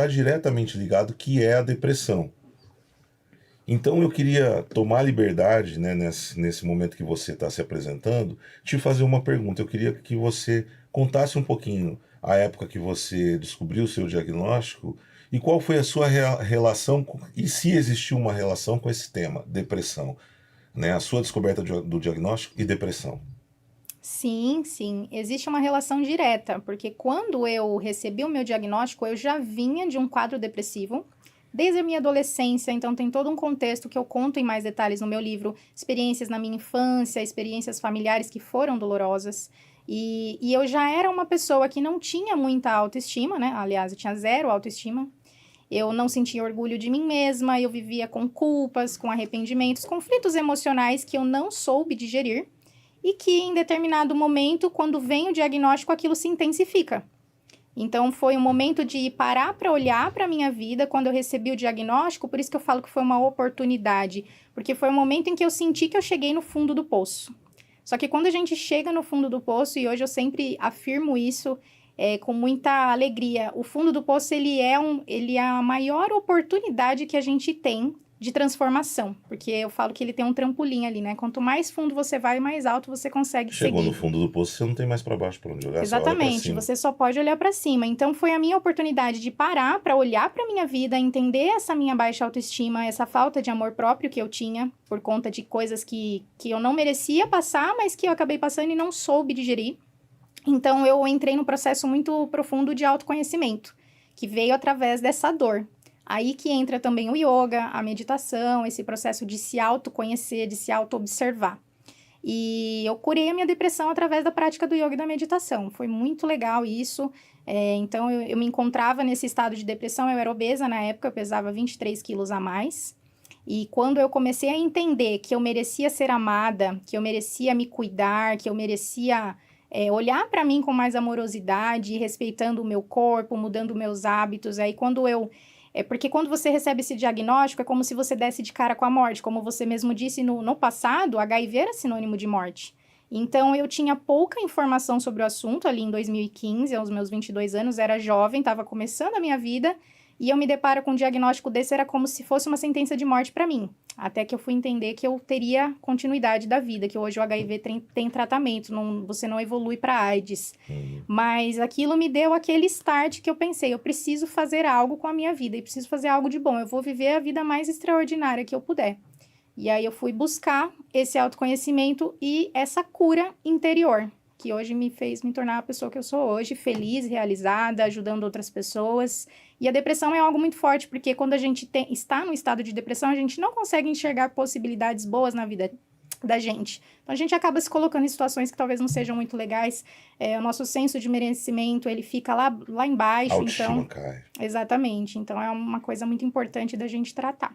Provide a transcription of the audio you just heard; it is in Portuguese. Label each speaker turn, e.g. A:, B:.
A: diretamente ligado, que é a depressão. Então eu queria tomar liberdade, né, nesse momento que você está se apresentando, te fazer uma pergunta. Eu queria que você contasse um pouquinho a época que você descobriu o seu diagnóstico e qual foi a sua relação, e se existiu uma relação com esse tema, depressão, né, a sua descoberta do diagnóstico e depressão.
B: Sim, sim, existe uma relação direta, porque quando eu recebi o meu diagnóstico, eu já vinha de um quadro depressivo, desde a minha adolescência, então tem todo um contexto que eu conto em mais detalhes no meu livro, experiências na minha infância, experiências familiares que foram dolorosas, e eu já era uma pessoa que não tinha muita autoestima, né? Aliás, eu tinha zero autoestima, eu não sentia orgulho de mim mesma, eu vivia com culpas, com arrependimentos, conflitos emocionais que eu não soube digerir, e que em determinado momento, quando vem o diagnóstico, aquilo se intensifica. Então, foi um momento de parar para olhar para a minha vida quando eu recebi o diagnóstico, por isso que eu falo que foi uma oportunidade, porque foi um momento em que eu senti que eu cheguei no fundo do poço. Só que quando a gente chega no fundo do poço, e hoje eu sempre afirmo isso com muita alegria, o fundo do poço ele é a maior oportunidade que a gente tem de transformação, porque eu falo que ele tem um trampolim ali, né? Quanto mais fundo você vai, mais alto você consegue
A: Chegou no
B: seguir.
A: fundo do poço, você não tem mais para baixo para onde olhar, só olha para
B: Exatamente,
A: cima.
B: você só pode olhar para cima. Então foi a minha oportunidade de parar para olhar para minha vida, entender essa minha baixa autoestima, essa falta de amor próprio que eu tinha por conta de coisas que eu não merecia passar, mas que eu acabei passando e não soube digerir. Então eu entrei num processo muito profundo de autoconhecimento, que veio através dessa dor. Aí que entra também o yoga, a meditação, esse processo de se autoconhecer, de se auto-observar. E eu curei a minha depressão através da prática do yoga e da meditação. Foi muito legal isso. Então, eu me encontrava nesse estado de depressão. Eu era obesa na época, eu pesava 23 quilos a mais. E quando eu comecei a entender que eu merecia ser amada, que eu merecia me cuidar, que eu merecia olhar para mim com mais amorosidade, respeitando o meu corpo, mudando meus hábitos, aí quando eu porque quando você recebe esse diagnóstico, é como se você desse de cara com a morte. Como você mesmo disse, no passado, HIV era sinônimo de morte. Então, eu tinha pouca informação sobre o assunto ali em 2015, aos meus 22 anos, era jovem, estava começando a minha vida, e eu me deparo com um diagnóstico desse, era como se fosse uma sentença de morte para mim. Até que eu fui entender que eu teria continuidade da vida, que hoje o HIV tem tratamento, você não evolui para AIDS. Mas aquilo me deu aquele start que eu pensei, eu preciso fazer algo com a minha vida e preciso fazer algo de bom. Eu vou viver a vida mais extraordinária que eu puder. E aí eu fui buscar esse autoconhecimento e essa cura interior, que hoje me fez me tornar a pessoa que eu sou hoje, feliz, realizada, ajudando outras pessoas. E a depressão é algo muito forte, porque quando a gente está no estado de depressão, a gente não consegue enxergar possibilidades boas na vida da gente. Então, a gente acaba se colocando em situações que talvez não sejam muito legais. O nosso senso de merecimento, ele fica lá
A: A
B: embaixo.
A: autoestima
B: Então,
A: cai.
B: exatamente. Então, é uma coisa muito importante da gente tratar.